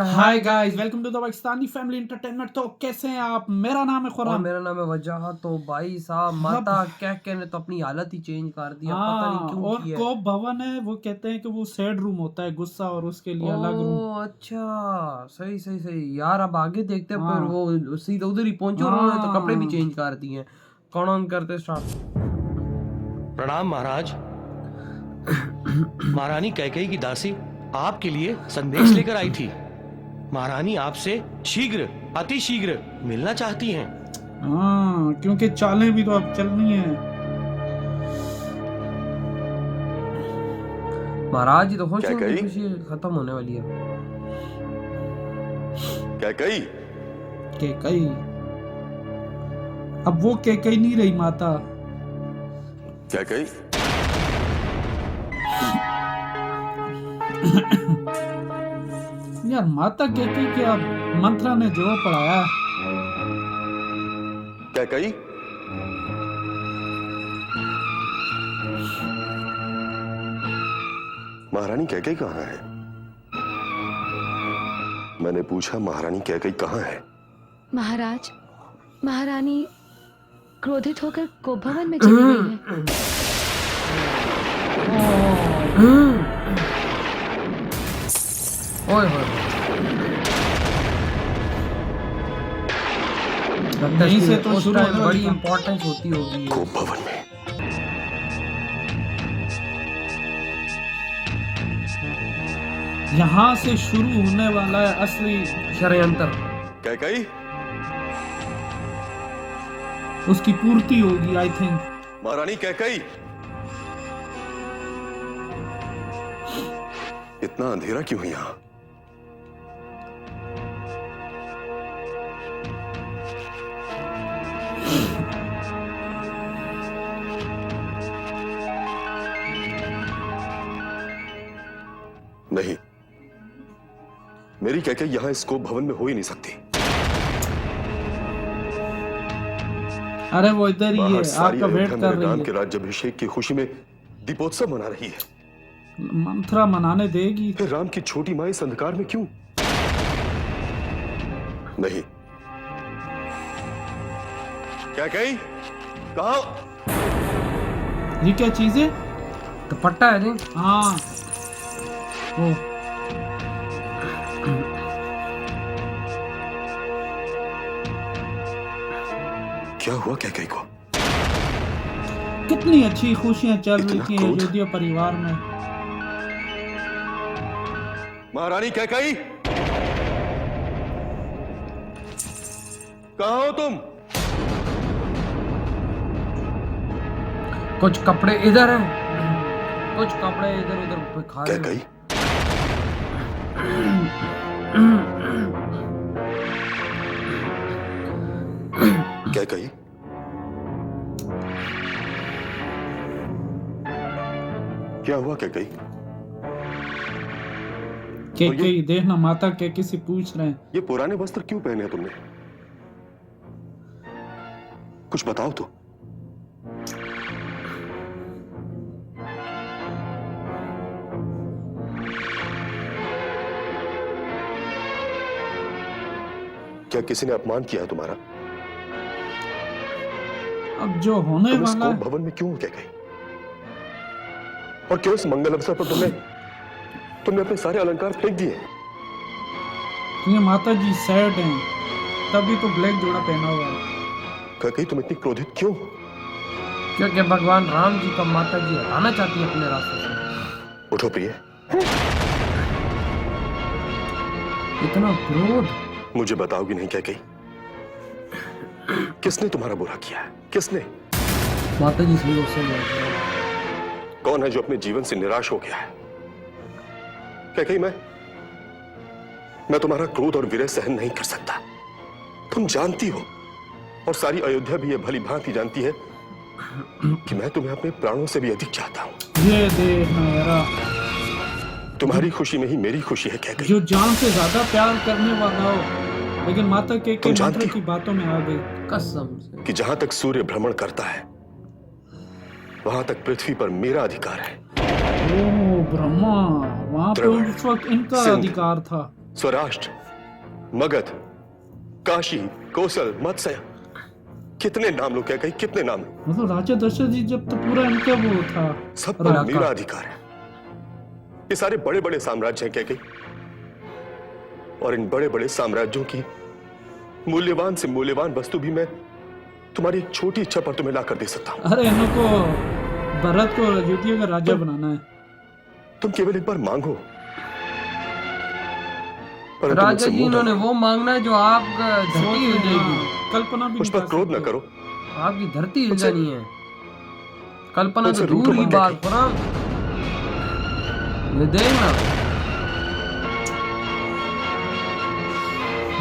Hi guys, welcome to the Pakistani family entertainment. तो कैसे हैं आप? मेरा नाम है और खुर्रम। मेरा नाम है वजह। तो भाई साहब, अब माता कह ने तो अपनी हालत ही चेंज कर दी। अब पता नहीं हाँ, क्यों और की है। कोप भवन है, वो कहते हैं कि वो सैड रूम होता है, गुस्सा, और उसके लिए अलग रूम। ओ अच्छा, सही सही सही यार। अब आगे देखते हैं, फिर हाँ वो सीधा उधर ही पहुंचे और उन्होंने तो कपड़े भी हाँ, चेंज कर दिए हैं। कौन ऑन करते स्टार्ट। प्रणाम महाराज। महारानी कैकेयी की दासी आपके लिए संदेश लेकर आई थी। महारानी आपसे शीघ्र, अति शीघ्र मिलना चाहती हैं। हाँ, क्योंकि चालें भी तो अब चलनी है। महाराज जी तो खुश क्या हैं, उनकी कही? खुशी खत्म होने वाली है। क्या कही? केकई, अब वो केकई नहीं रही माता। क्या कही? यार माता केकई के अब मंत्रा ने जो पढ़ाया। क्या कही? महारानी कैकेयी कहाँ है? मैंने पूछा, महारानी कैकेयी कहाँ है? महाराज, महारानी क्रोधित होकर कोप भवन में चली गई है। ओए होए, लगता है यहीं से इसकी तो उस शुरू टाइम होने बड़ी वाली था। इंपॉर्टेंस होती होगी। कोप भवन में। यहाँ से शुरू होने वाला है असली षड्यंत्र। कैकेयी? उसकी पूर्ति होगी, आई थिंक। महारानी कैकेयी? इतना अंधेरा क्यों है यहाँ? नहीं, मेरी कैकेयी यहाँ इस कोप भवन में हो ही नहीं सकती। अरे वो इधर ही है, बाहर सारी आपका वेट अयोध्या कर मेरे नाम रही के है। राज्याभिषेक की खुशी में दीपोत्सव मना रही है। मंत्रा मनाने देगी। फिर राम की छोटी माँ इस अंधकार में क्यों? नहीं। क्या कही? कहा? ये क्या चीज है? दुपट्टा है जी। हाँ, ओ क्या हुआ कैकेयी को? कितनी अच्छी खुशियां चल रही इतना थी क्रोध? अयोध्या परिवार में। महारानी कैकेयी, कहाँ हो तुम? कुछ कपड़े इधर हैं, कुछ कपड़े इधर उधर खा रहे हैं। कैकेयी? कैकेयी? क्या हुआ कैकेयी? केकई, देखना माता केकई से पूछ रहे हैं। ये पुराने वस्त्र क्यों पहने हैं तुमने? कुछ बताओ तो। क्या किसी ने अपमान किया है तुम्हारा? अब जो होने तुम इस वाला कोप है। भवन में क्यों कैकेयी? और क्यों इस मंगल अवसर पर तुमने अपने सारे अलंकार फेंक दिए? ये माता जी सैड हैं, तभी तो ब्लैक जोड़ा पहना हुआ है। कैकेयी, तुम इतनी क्रोधित क्यों? क्योंकि भगवान राम जी को माता जी हटाना चाहती है अपने रास्ते से। उठो प्रिय, इतना क्रोध। मुझे बताओगी नहीं कैकेयी? किसने तुम्हारा बुरा किया है? किसने? माता जी से गुस्से में है। कौन है जो अपने जीवन से निराश हो गया है? कैकेयी, मैं तुम्हारा क्रोध और विरह सहन नहीं कर सकता। तुम जानती हो, और सारी अयोध्या भी यह भली भांति जानती है कि मैं तुम्हें अपने प्राणों से भी अधिक चाहता हूं। ये देखना यारा, तुम्हारी खुशी में ही मेरी खुशी है कैकेयी। जो जान से ज्यादा प्यार करने वाला हो, लेकिन माता केकई तुम जानती मंत्र हो? की बातों में आ गई। कसम से। कि जहां तक सूर्य भ्रमण करता है, वहां तक पृथ्वी पर मेरा अधिकार है। ओ ब्रह्मा, वहां पे द्रविड़, उस वक्त इनका सिंध, अधिकार था। स्वराष्ट्र, मगध, काशी, कोसल, मत्स्य, कितने नाम लो, क्या कही, कितने नाम लो, मतलब राजा दशरथ जी जब तो पूरा इनका वो था। सब पर मेरा अधिकार है। ये सारे बड़े बड़े साम्राज्य हैं, क्या कही, और इन बड़े बड़े साम्राज्यों की मूल्यवान से मूल्यवान वस्तु भी मैं तुम्हारी एक छोटी इच्छा पर तुम्हें लाकर दे सकता हूं। अरे इनको भरत को अयोध्या का राजा बनाना है। तुम केवल एक बार मांगो। परंतु राजा मुझसे जी मुंह इन्होंने न वो मांगना है जो आपका धरती हिल जाएगी। कल्पना भी मुझ नहीं पर कर क्रोध न सकते। करो। आपकी धरती हिल जानी है। कल्पना तो मुझसे दूर रूठो की मत बात, कहके। पुराण ये देखना।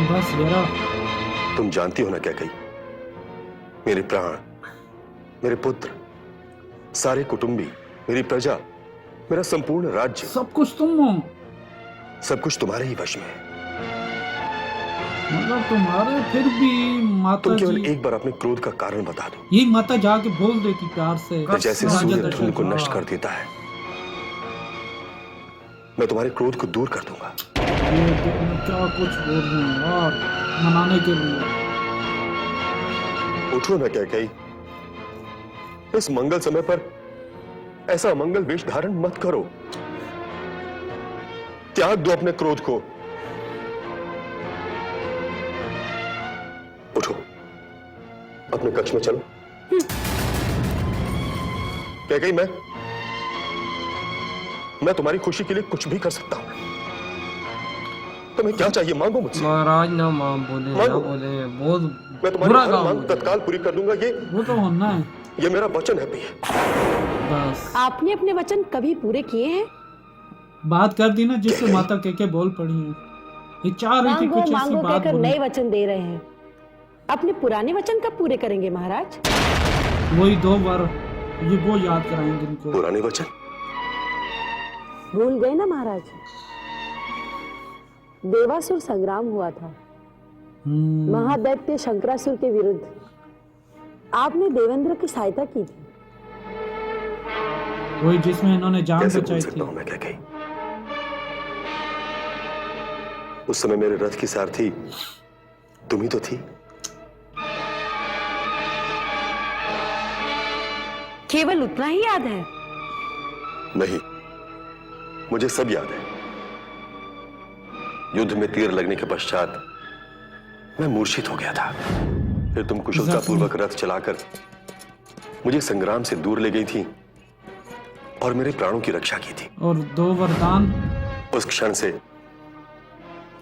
बस यारा, तुम जानती हो ना क्या कही, मेरे प्राण, मेरे पुत्र, सारे कुटुंबी, मेरी प्रजा, मेरा संपूर्ण राज्य, सब कुछ तुम हो। सब कुछ तुम्हारे ही वश में है। मतलब तुम्हारे फिर भी माता तुम केवल जी, एक बार अपने क्रोध का कारण बता दो। यही माता जाके बोल देती प्यार से। फिर जैसे राजा सूर्य दशरथ धुंध को जी। नष्ट कर देता है, मैं तुम्हारे क्रोध को दूर कर दूंगा। ये देखो क्या कुछ बोल रहे हैं यार, मनाने के लिए। उठो ना क्या कही, इस मंगल समय पर ऐसा मंगल वेश धारण मत करो। त्याग दो अपने क्रोध को। उठो, अपने कक्ष में चलो। क्या कही, मैं तुम्हारी खुशी के लिए कुछ भी कर सकता हूं। तुम्हें क्या चाहिए, मांगो मुझसे। महाराज ना मां बोले, ना मानो। बोले, बहुत मैं तुम्हारी बुरा हर काम मांग हो जाएगा। तत्काल पूरी कर दूंगा। वो तो होना है। ये मेरा वचन है प्रिय। बस आपने अपने वचन कभी पूरे किए हैं? बात कर दी ना, जिससे माता के बोल पड़ी है। ये चाह रही थी मांगो कुछ ऐसी मांगो बात कहकर बोलने। नए वचन दे रहे हैं। अपने पुराने वचन कब पूरे करेंगे महाराज? वही 2 बार ये वो याद कराएंगे इनको। पुराने वचन भूल गए ना महाराज? देवासुर संग्राम हुआ था महादैत्य शंकरासुर के विरुद्ध। आपने देवेंद्र की सहायता की थी। वही जिसमें इन्होंने जान कैसे बचाई भूल थी। सकता हूं मैं, क्या कही। उस समय मेरे रथ की सारथी तुम ही तो थी। केवल उतना ही याद है? नहीं, मुझे सब याद है। युद्ध में तीर लगने के पश्चात मैं मूर्छित हो गया था। फिर तुम कुशलतापूर्वक रथ चलाकर मुझे संग्राम से दूर ले गई थी और मेरे प्राणों की रक्षा की थी। और 2 वरदान। उस क्षण से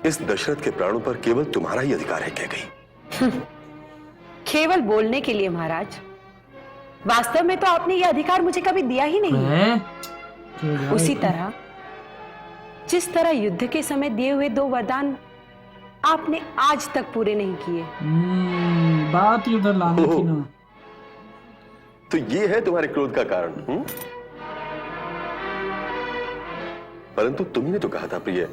इस दशरथ के प्राणों पर केवल तुम्हारा ही अधिकार है, कह गई। केवल बोलने के लिए महाराज। वास्तव में तो आपने यह अधिकार मुझे कभी दिया ही नहीं। हैं? उसी तरह जिस तरह युद्ध के समय दिए हुए 2 वरदान आपने आज तक पूरे नहीं किए। बात ही उधर लानी थी ना। तो ये है तुम्हारे क्रोध का कारण। परंतु तुम्ही ने तो कहा था प्रिय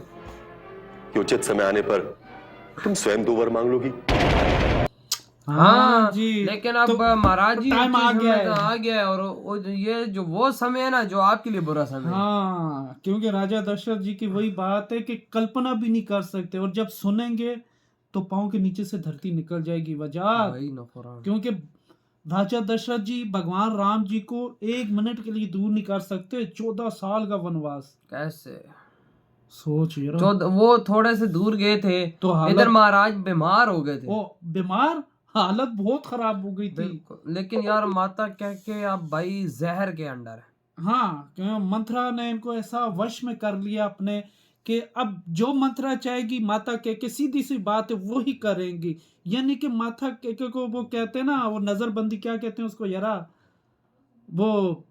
कि उचित समय आने पर तुम स्वयं 2 वर मांग लोगी। हाँ जी, लेकिन अब तो महाराज जी टाइम आ गया है। आ गया है। और ये जो वो समय है ना, जो आपके लिए बुरा समय है। हाँ, क्योंकि राजा दशरथ जी की वही बात है कि कल्पना भी नहीं कर सकते, और जब सुनेंगे तो पांव के नीचे से धरती निकल जाएगी। वजह वही ना पुराण। क्योंकि राजा दशरथ जी भगवान राम जी को 1 मिनट के लिए दूर नहीं कर सकते। 14 साल का वनवास। कैसे सोच यार। वो थोड़े से दूर गए थे तो हालत- इधर महाराज बीमार हो गए थे। वो बीमार, हालत बहुत खराब हो गई थी। बिल्कुल। लेकिन यार माता कह के अब भाई जहर के अंडर है। हाँ, क्यों मंत्रा ने इनको ऐसा वश में कर लिया अपने कि अब जो मंत्रा चाहेगी माता के सीधी सी बात है वो ही करेंगी। यानी कि माता के को वो कहते हैं ना, वो नजरबंदी क्या कहते हैं उसको यारा, वो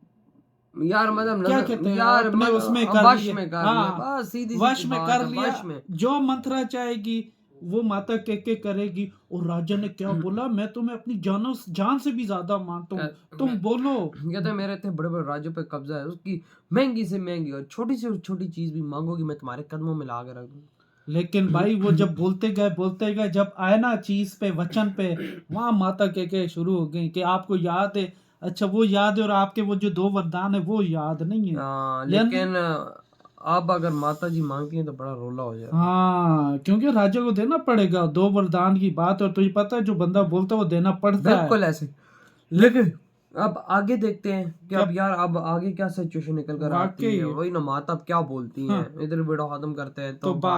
यार मतलब क्या कहते हैं यार अपने उसमें कर वश लिया। में कर हाँ, लिया। बस सीधी वश सीधी में बात कर है, लिया। वश में। जो मंत्रा चाहेगी वो माता के करेगी। और राजा ने क्या बोला, मैं तुम्हें अपनी जान से भी ज्यादा मानता हूँ, तुम बोलो। कहते मेरे थे बड़े बड़े राज्यों पे कब्जा है, उसकी महंगी से महंगी और छोटी से छोटी चीज भी मांगोगी मैं तुम्हारे कदमों में ला के रख दूंगा। लेकिन भाई वो जब बोलते गए जब आए ना चीज पे, वचन पे, वहां माता के शुरू हो गई कि आपको याद है। अच्छा वो याद है, और आपके वो जो 2 वरदान है वो याद नहीं है। लेकिन अब अगर माता जी मांगती हैं तो बड़ा रोला हो जाएगा। हाँ, क्योंकि राजा को देना पड़ेगा, 2 वरदान की बात है और तुझे पता है जो बंदा बोलता है वो देना पड़ता है। बिल्कुल ऐसे। लेकिन अब आगे देखते हैं कि अब यार अब आगे क्या सिचुएशन निकल कर आती वाकई। है। वही ना, माता अब क्या बोलती हैं। इधर वीडियो खत्म करते हैं तो तो बाय।